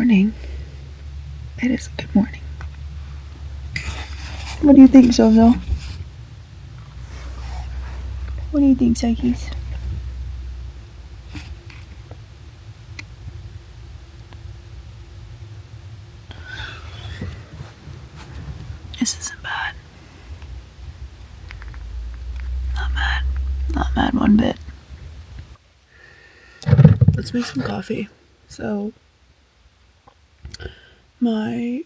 morning. It is a good morning. What do you think, Zozo? What do you think, Psyches? This isn't bad. Not bad. Not bad one bit. Let's make some coffee. So, my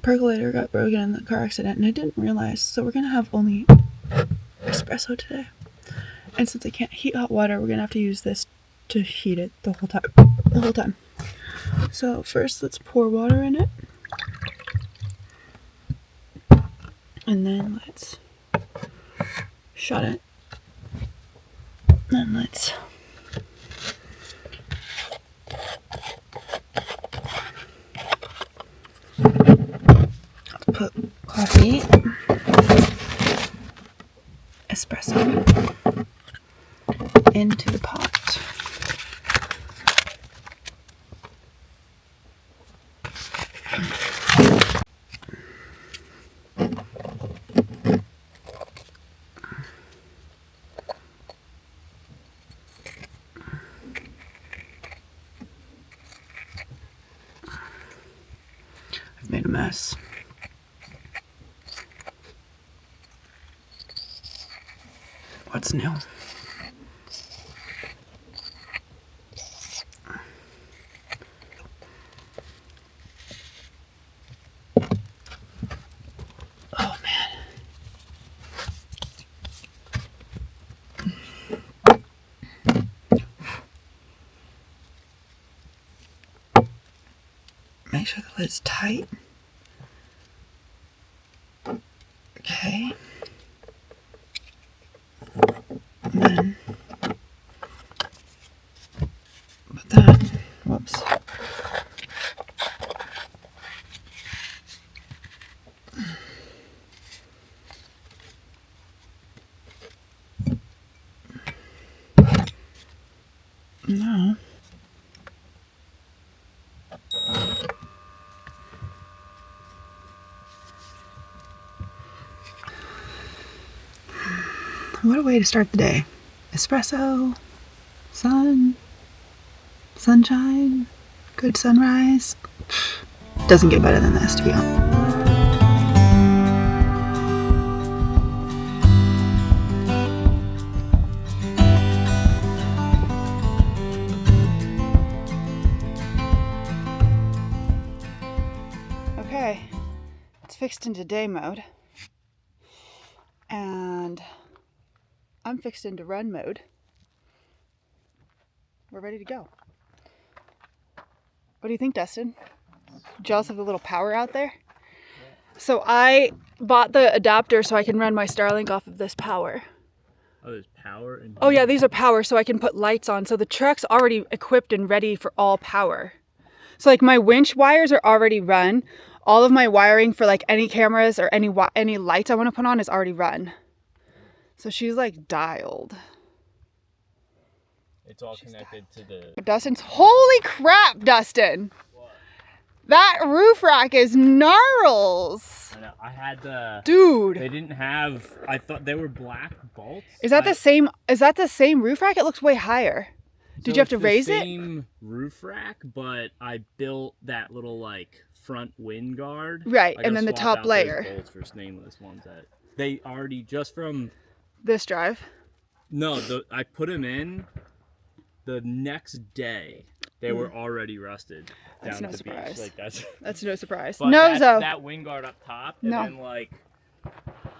percolator got broken in the car accident and I didn't realize, so we're gonna have only espresso today. And since I can't heat hot water, we're gonna have to use this to heat it the whole time. So first let's pour water in it. And then let's shut it. Then let's put coffee, espresso, into the pot. I've made a mess. What's new? Oh man. Make sure the lid's tight. Okay. And then put that. Whoops. Now, what a way to start the day. Espresso, sun, sunshine, good sunrise. Doesn't get better than this, to be honest. Okay, it's fixed into day mode. And I'm fixed into run mode. We're ready to go. What do you think, Dustin? Jealous of the little power out there? So I bought the adapter so I can run my Starlink off of this power. Oh, there's power in here? Oh yeah, these are power so I can put lights on. So the truck's already equipped and ready for all power. So like my winch wires are already run. All of my wiring for like any cameras or any lights I want to put on is already run. So she's like dialed. It's all connected to the... Dustin's, holy crap, Dustin! What? That roof rack is gnarls! I know, I had the... Dude! They didn't have... I thought they were black bolts. Is that the same roof rack? It looks way higher. Did you have to raise it? Same roof rack, but I built that little like front wind guard. Right, and then the top layer. Those bolts for stainless ones that they already just from this drive. No, I put them in the next day. They were already rusted. That's down no at the surprise. Beach. Like that's no surprise. But No, that wind guard up top, and no. then like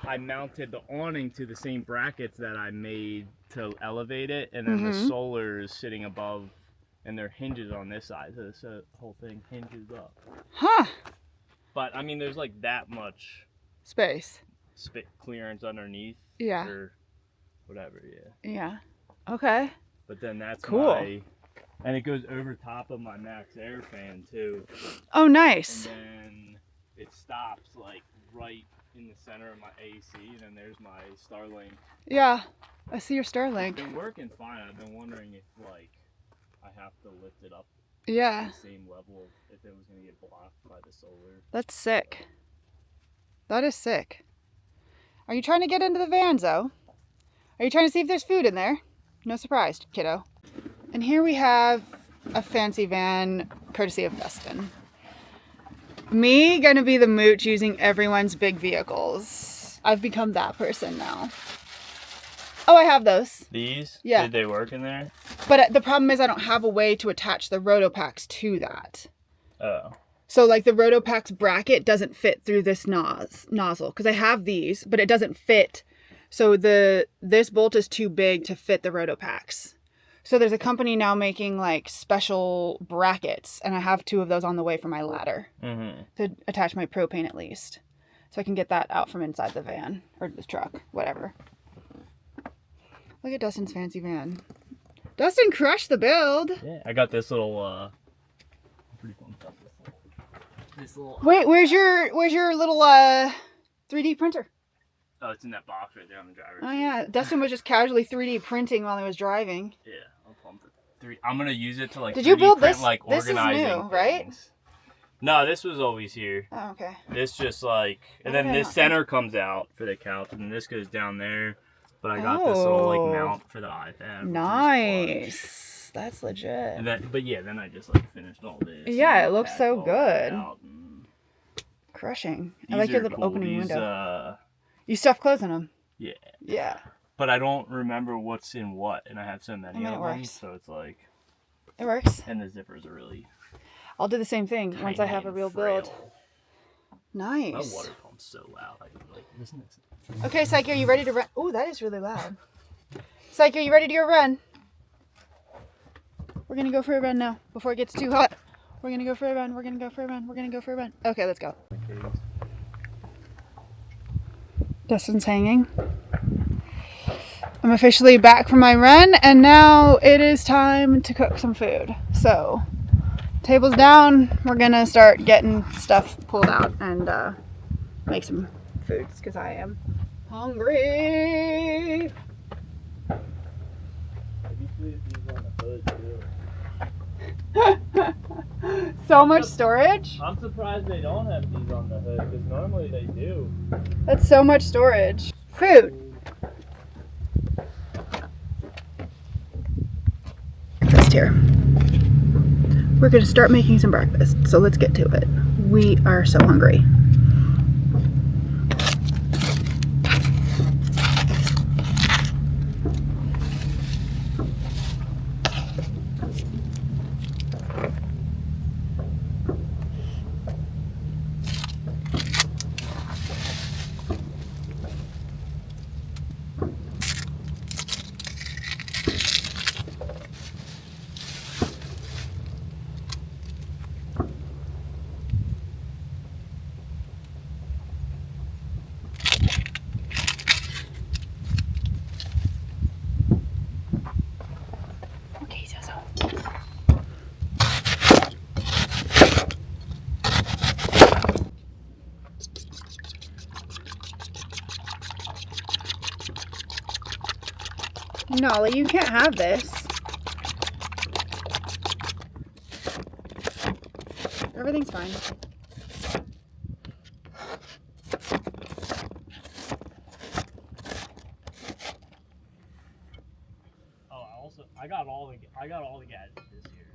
I mounted the awning to the same brackets that I made to elevate it, and then the solar is sitting above, and there are hinges on this side, so this whole thing hinges up. Huh. But I mean, there's like that much space, clearance underneath. Yeah. Or whatever. Yeah. Yeah. Okay. But then that's cool. And it goes over top of my Max Air fan too. Oh, nice. And then it stops like right in the center of my AC, and then there's my Starlink. Yeah, I see your Starlink. It's been working fine. I've been wondering if like I have to lift it up. Yeah. To the same level. it was gonna get blocked by the solar. That's sick. That is sick. Are you trying to get into the van, Zoe? Are you trying to see if there's food in there? No surprise, kiddo. And here we have a fancy van, courtesy of Dustin. Me gonna be the mooch using everyone's big vehicles. I've become that person now. Oh, I have those. These? Yeah. Did they work in there? But the problem is I don't have a way to attach the Rotopacks to that. Oh. So like the Rotopacks bracket doesn't fit through this nozzle because I have these, but it doesn't fit. So this bolt is too big to fit the Rotopacks. So there's a company now making like special brackets, and I have 2 of those on the way for my ladder to attach my propane at least. So I can get that out from inside the van or the truck, whatever. Look at Dustin's fancy van. Dustin crushed the build. Yeah, I got this little pretty fun stuff. This little Wait, where's your little 3D printer? Oh, it's in that box right there on the driver's Oh seat. yeah, Dustin was just casually 3D printing while he was driving. Yeah, I'm pumped. I'm gonna use it to like. Did you 3D build print, this? Like This is organizing new, right? things. No, this was always here. Oh, okay. This just like, and then this center comes out for the couch, and then this goes down there. But I got this little like mount for the iPad. Nice. That's legit. And then, but yeah, then I just like finished all this. Yeah, it looks so good. And crushing. I like your little cool. opening These, window. You stuff clothes in them. Yeah. Yeah. But I don't remember what's in what, and I have so many of them, works. so it's like. It works. And the zippers are really. I'll do the same thing once I have a real build. Nice. My water pump's so loud. I can like listen to this. Okay, Psyche, are you ready to run? Oh, that is really loud. Psyche, are you ready to go run? We're gonna go for a run now before it gets too hot. We're gonna go for a run. We're gonna go for a run. We're gonna go for a run. Okay, let's go. Dustin's hanging. I'm officially back from my run, and now it is time to cook some food. So, table's down. We're gonna start getting stuff pulled out and make some foods because I am hungry. So much storage. I'm surprised they don't have these on the hood because normally they do. That's so much storage. Food. Breakfast here. We're gonna start making some breakfast, so let's get to it. We are so hungry. Nolly, you can't have this. Everything's fine. I got all the gadgets this year.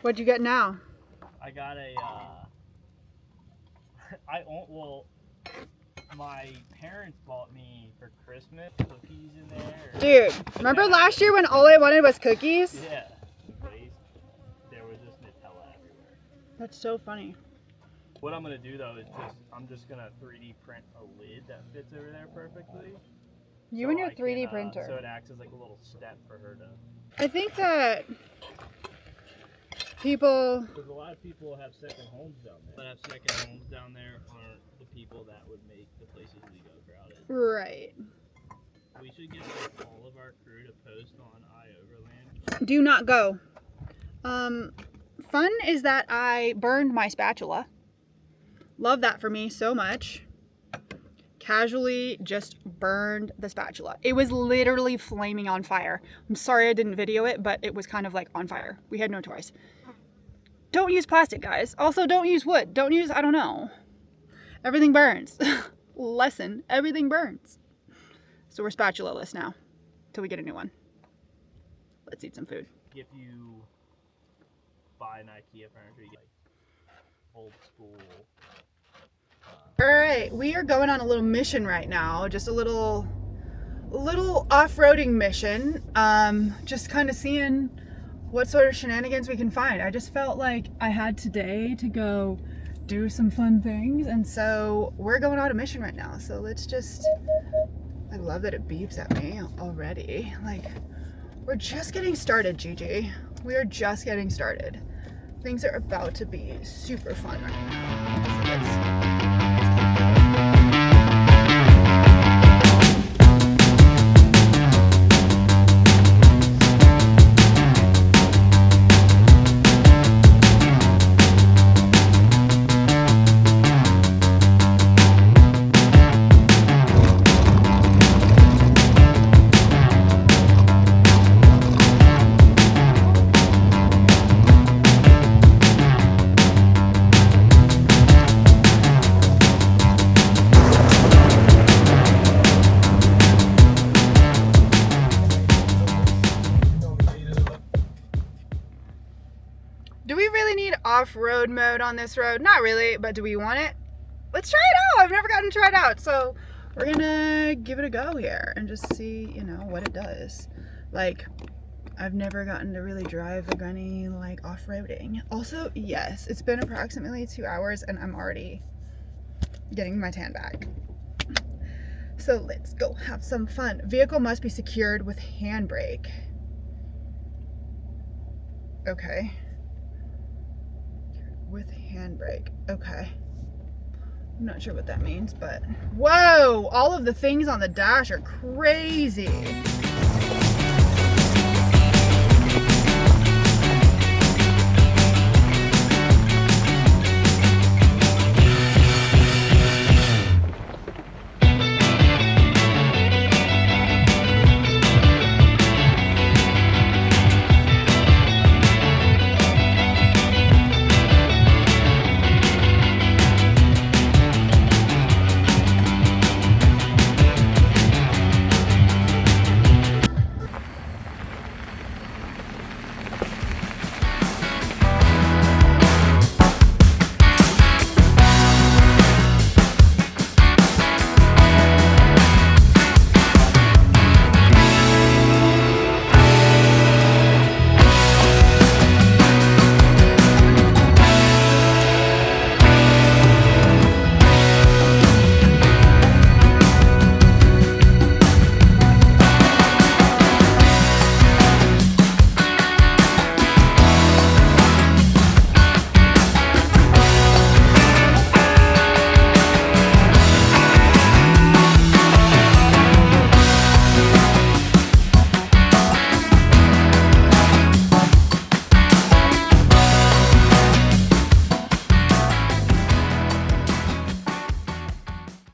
What'd you get now? I got a my parents bought me for Christmas cookies in there. Dude, remember last year when all I wanted was cookies? Yeah. There was just Nutella everywhere. That's so funny. What I'm gonna do though is I'm just gonna 3D print a lid that fits over there perfectly. You and your 3D printer. So it acts as like a little step for her to. I think that people. Because a lot of people have second homes down there. That have second homes down there aren't the people that would make the places we go crowded. Right. We should get like, all of our crew to post on iOverland. Do not go. Fun is that I burned my spatula. Love that for me so much. Casually just burned the spatula. It was literally flaming on fire. I'm sorry I didn't video it, but it was kind of like on fire. We had no choice. don't use plastic, guys. Also, don't use wood. Don't use, I don't know. Everything burns. Lesson, everything burns. So we're spatula-less now till we get a new one. Let's eat some food. If you buy an IKEA furniture, you get old school. All right, we are going on a little mission right now. Just a little off-roading mission. Just kind of seeing what sort of shenanigans we can find. I just felt like I had today to go do some fun things, and so we're going on a mission right now. So let's just, I love that it beeps at me already. Like, we're just getting started, Gigi. We are just getting started. Things are about to be super fun right now. So let's go. Do we really need off-road mode on this road? Not really, but do we want it? Let's try it out. I've never gotten to try it out. So we're gonna give it a go here and just see, you know, what it does. Like, I've never gotten to really drive a Grenny like off-roading. Also, yes, it's been approximately 2 hours and I'm already getting my tan back. So let's go have some fun. Vehicle must be secured with handbrake. Okay. With handbrake. Okay. I'm not sure what that means, but whoa! All of the things on the dash are crazy.